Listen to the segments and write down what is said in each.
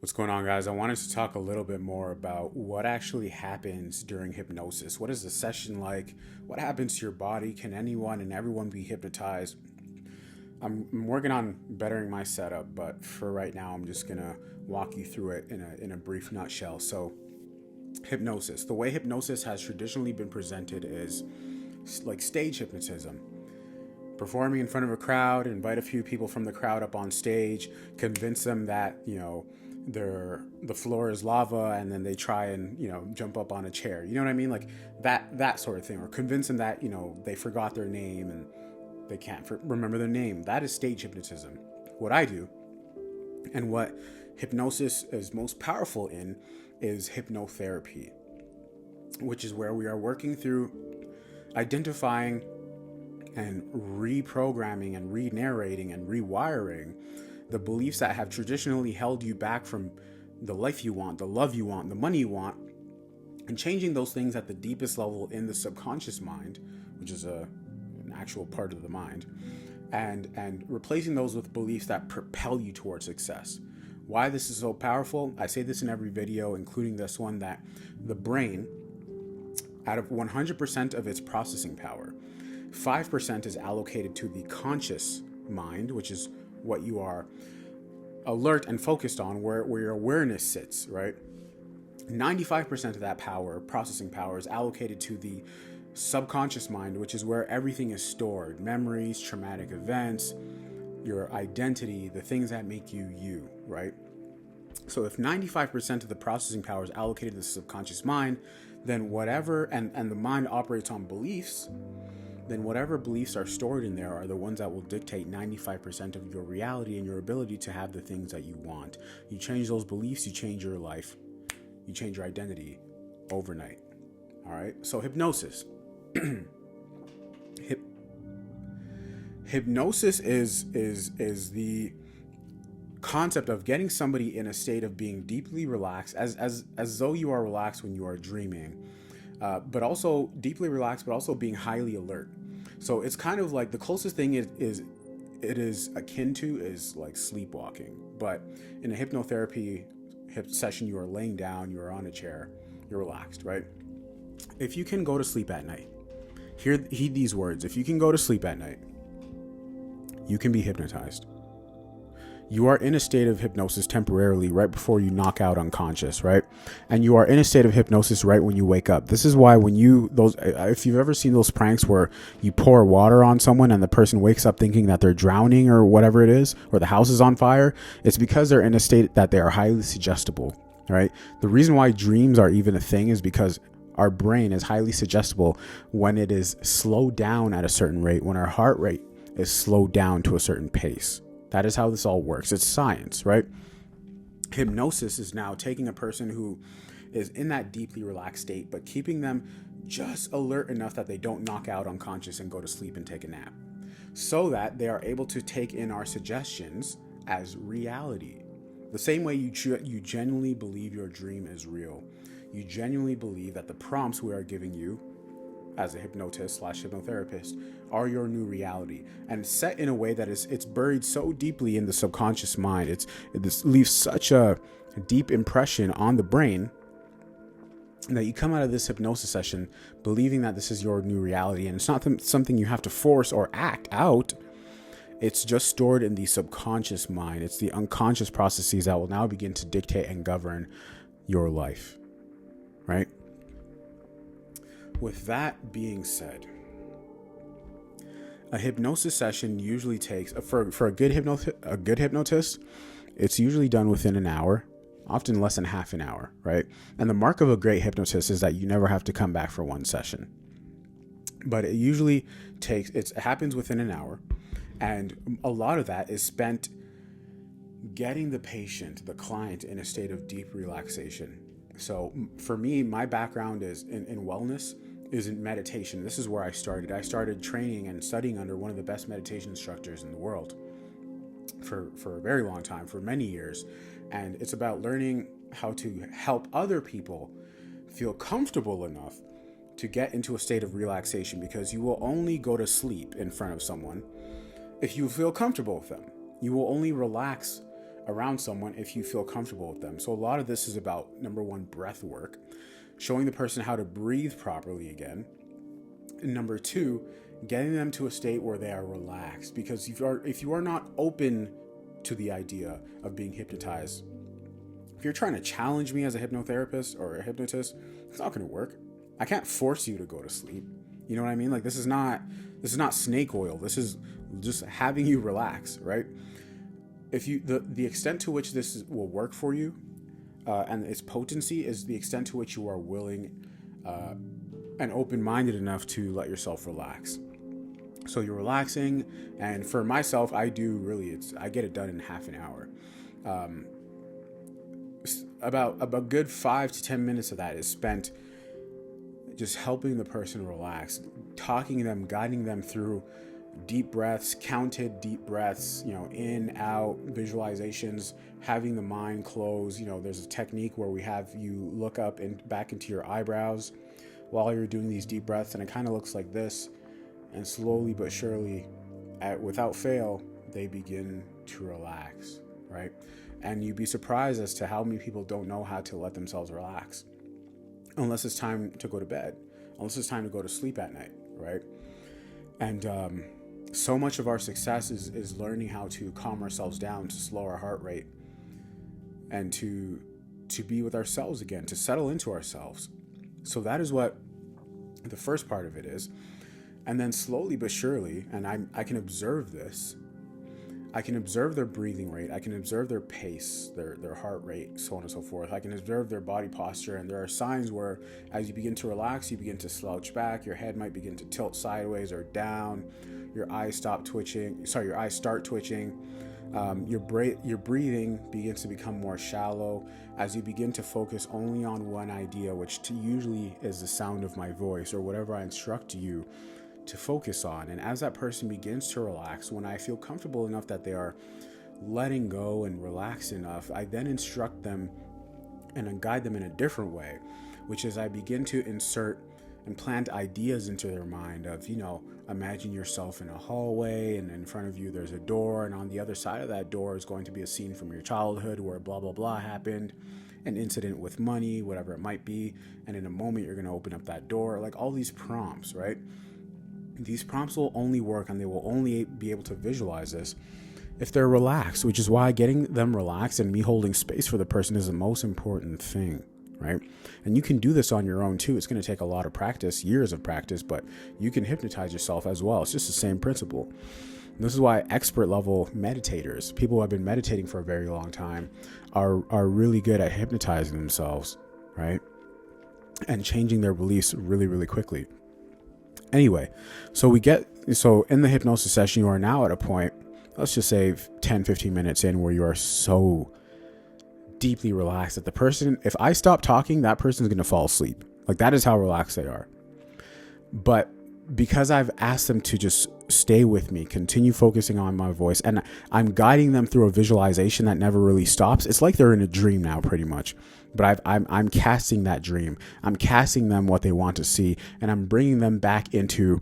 What's going on, guys? I wanted to talk a little bit more about what actually happens during hypnosis. What is the session like? What happens to your body? Can anyone and everyone be hypnotized? I'm working on bettering my setup, but for right now, I'm just gonna walk you through it in a brief nutshell. So, hypnosis. The way hypnosis has traditionally been presented is like stage hypnotism. Performing in front of a crowd, invite a few people from the crowd up on stage, convince them that the floor is lava, and then they try and jump up on a chair. You know what I mean? Like that sort of thing, or convince them that they forgot their name and they can't remember their name. That is stage hypnotism. What I do and what hypnosis is most powerful in is hypnotherapy, which is where we are working through identifying and reprogramming and re-narrating and rewiring the beliefs that have traditionally held you back from the life you want, the love you want, the money you want, and changing those things at the deepest level in the subconscious mind, which is an actual part of the mind, and replacing those with beliefs that propel you towards success. Why this is so powerful? I say this in every video, including this one, that the brain, out of 100% of its processing power, 5% is allocated to the conscious mind, which is what you are alert and focused on, where your awareness sits, right? 95% of that power, processing power, is allocated to the subconscious mind, which is where everything is stored: memories, traumatic events, your identity, the things that make you you, right? So if 95% of the processing power is allocated to the subconscious mind, then whatever, and the mind operates on beliefs, then whatever beliefs are stored in there are the ones that will dictate 95% of your reality and your ability to have the things that you want. You change those beliefs, you change your life, you change your identity overnight. All right. So hypnosis. Hypnosis is the concept of getting somebody in a state of being deeply relaxed, as though you are relaxed when you are dreaming, but also deeply relaxed, but also being highly alert. So it's kind of like the closest thing it is akin to is like sleepwalking. But in a hypnotherapy session, you are laying down, you are on a chair, you're relaxed, right? If you can go to sleep at night, heed these words. If you can go to sleep at night, you can be hypnotized. You are in a state of hypnosis temporarily right before you knock out unconscious, right? And you are in a state of hypnosis right when you wake up. This is why when if you've ever seen those pranks where you pour water on someone and the person wakes up thinking that they're drowning or whatever it is, or the house is on fire, it's because they're in a state that they are highly suggestible, right? The reason why dreams are even a thing is because our brain is highly suggestible when it is slowed down at a certain rate, when our heart rate is slowed down to a certain pace. That is how this all works. It's science, right? Hypnosis is now taking a person who is in that deeply relaxed state, but keeping them just alert enough that they don't knock out unconscious and go to sleep and take a nap, so that they are able to take in our suggestions as reality. The same way you genuinely believe your dream is real. You genuinely believe that the prompts we are giving you as a hypnotist / hypnotherapist are your new reality, and set in a way that it's buried so deeply in the subconscious mind. This leaves such a deep impression on the brain that you come out of this hypnosis session believing that this is your new reality, and it's not something you have to force or act out. It's just stored in the subconscious mind. It's the unconscious processes that will now begin to dictate and govern your life, right? With that being said, a hypnosis session usually takes, for a good hypnotist, it's usually done within an hour, often less than half an hour, right? And the mark of a great hypnotist is that you never have to come back for one session. But it usually it happens within an hour, and a lot of that is spent getting the patient, the client, in a state of deep relaxation. So for me, my background is in wellness, is in meditation. This is where I started. I started training and studying under one of the best meditation instructors in the world for a very long time, for many years. And it's about learning how to help other people feel comfortable enough to get into a state of relaxation, because you will only go to sleep in front of someone if you feel comfortable with them. You will only relax around someone if you feel comfortable with them. So a lot of this is about, number one, breath work, showing the person how to breathe properly again. And number two, getting them to a state where they are relaxed. Because if you are not open to the idea of being hypnotized, if you're trying to challenge me as a hypnotherapist or a hypnotist, it's not going to work. I can't force you to go to sleep. You know what I mean? Like, this is not snake oil. This is just having you relax, right? If you the extent to which will work for you, and its potency is the extent to which you are willing and open-minded enough to let yourself relax. So you're relaxing, and for myself, I get it done in half an hour. About a good 5 to 10 minutes of that is spent just helping the person relax, talking to them, guiding them through deep breaths, counted deep breaths, in, out, visualizations, having the mind close. There's a technique where we have you look up and back into your eyebrows while you're doing these deep breaths, and it kind of looks like this. And slowly but surely, without fail, they begin to relax, right? And you'd be surprised as to how many people don't know how to let themselves relax unless it's time to go to bed, unless it's time to go to sleep at night, right? And so much of our success is learning how to calm ourselves down, to slow our heart rate, and to be with ourselves again, to settle into ourselves. So that is what the first part of it is. And then slowly but surely, and I can observe this, I can observe their breathing rate, I can observe their pace, their heart rate, so on and so forth. I can observe their body posture, and there are signs where as you begin to relax, you begin to slouch back, your head might begin to tilt sideways or down, your eyes start twitching, your breathing begins to become more shallow as you begin to focus only on one idea, which usually is the sound of my voice or whatever I instruct you to focus on. And as that person begins to relax, when I feel comfortable enough that they are letting go and relaxed enough, I then instruct them and guide them in a different way, which is I begin to insert and plant ideas into their mind of, imagine yourself in a hallway, and in front of you there's a door, and on the other side of that door is going to be a scene from your childhood where blah blah blah happened, an incident with money, whatever it might be, and in a moment you're going to open up that door. Like all these prompts, right? These prompts will only work, and they will only be able to visualize this if they're relaxed, which is why getting them relaxed and me holding space for the person is the most important thing, right? And you can do this on your own too. It's going to take a lot of practice, years of practice, but you can hypnotize yourself as well. It's just the same principle. And this is why expert level meditators, people who have been meditating for a very long time, are really good at hypnotizing themselves, right? And changing their beliefs really, really quickly. Anyway, so in the hypnosis session, you are now at a point, let's just say 10, 15 minutes in, where you are so deeply relaxed that the person, if I stop talking, that person is going to fall asleep. Like that is how relaxed they are. But because I've asked them to just stay with me, continue focusing on my voice, and I'm guiding them through a visualization that never really stops. It's like they're in a dream now, pretty much. But I'm casting that dream. I'm casting them what they want to see, and I'm bringing them back into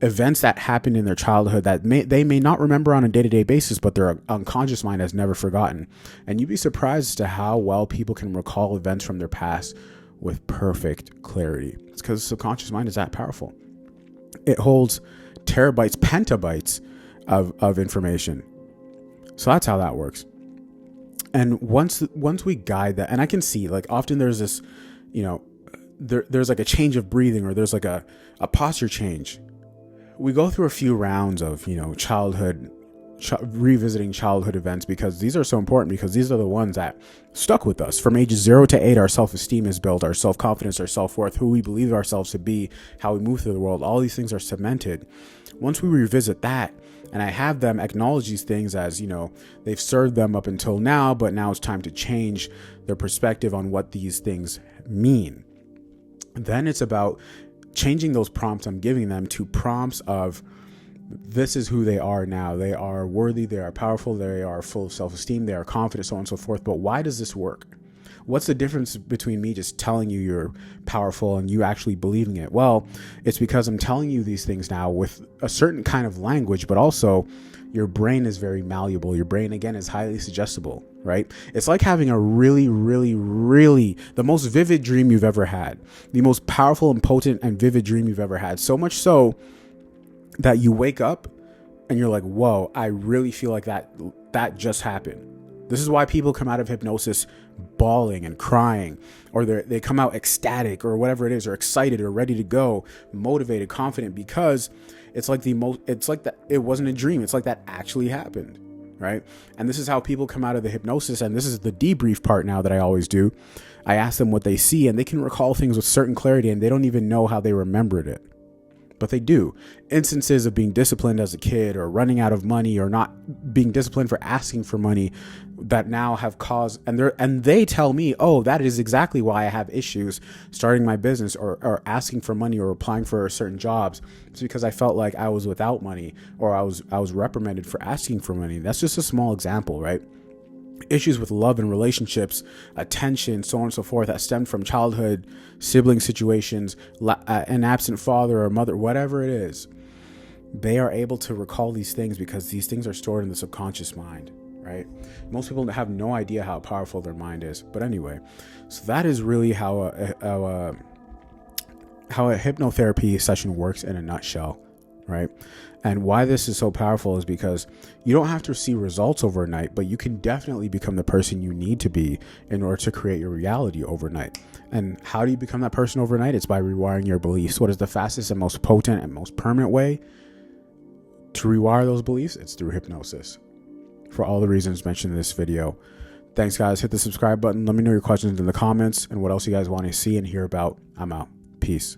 events that happened in their childhood that they may not remember on a day-to-day basis, but their unconscious mind has never forgotten. And you'd be surprised as to how well people can recall events from their past with perfect clarity. It's because the subconscious mind is that powerful. It holds terabytes, petabytes of information. So that's how that works. And once we guide that, and I can see, like, often there's this, there's like a change of breathing, or there's like a posture change. We go through a few rounds of, revisiting childhood events, because these are so important, because these are the ones that stuck with us. From ages 0 to 8, our self-esteem is built, our self-confidence, our self-worth, who we believe ourselves to be, how we move through the world. All these things are cemented. Once we revisit that, and I have them acknowledge these things as, they've served them up until now, but now it's time to change their perspective on what these things mean. Then it's about changing those prompts I'm giving them to prompts of, this is who they are now. They are worthy, they are powerful, they are full of self-esteem, they are confident, so on and so forth. But why does this work? What's the difference between me just telling you you're powerful and you actually believing it? Well, it's because I'm telling you these things now with a certain kind of language, but also your brain is very malleable. Your brain, again, is highly suggestible, right? It's like having a really, really, really, the most vivid dream you've ever had, the most powerful and potent and vivid dream you've ever had. So much so that you wake up and you're like, whoa, I really feel like that just happened. This is why people come out of hypnosis bawling and crying, or they come out ecstatic or whatever it is, or excited or ready to go, motivated, confident, because it's like that it wasn't a dream. It's like that actually happened, right? And this is how people come out of the hypnosis. And this is the debrief part now that I always do. I ask them what they see, and they can recall things with certain clarity, and they don't even know how they remembered it. But they do. Instances of being disciplined as a kid, or running out of money, or not being disciplined for asking for money, that now have caused, and they tell me, oh, that is exactly why I have issues starting my business, or asking for money, or applying for certain jobs. It's because I felt like I was without money, or I was reprimanded for asking for money. That's just a small example, right? Issues with love and relationships, attention, so on and so forth, that stemmed from childhood, sibling situations, an absent father or mother, whatever it is. They are able to recall these things because these things are stored in the subconscious mind, right? Most people have no idea how powerful their mind is. But anyway, so that is really how a hypnotherapy session works in a nutshell, right? And why this is so powerful is because you don't have to see results overnight, but you can definitely become the person you need to be in order to create your reality overnight. And how do you become that person overnight? It's by rewiring your beliefs. What is the fastest and most potent and most permanent way to rewire those beliefs? It's through hypnosis. For all the reasons mentioned in this video. Thanks, guys. Hit the subscribe button. Let me know your questions in the comments and what else you guys want to see and hear about. I'm out. Peace.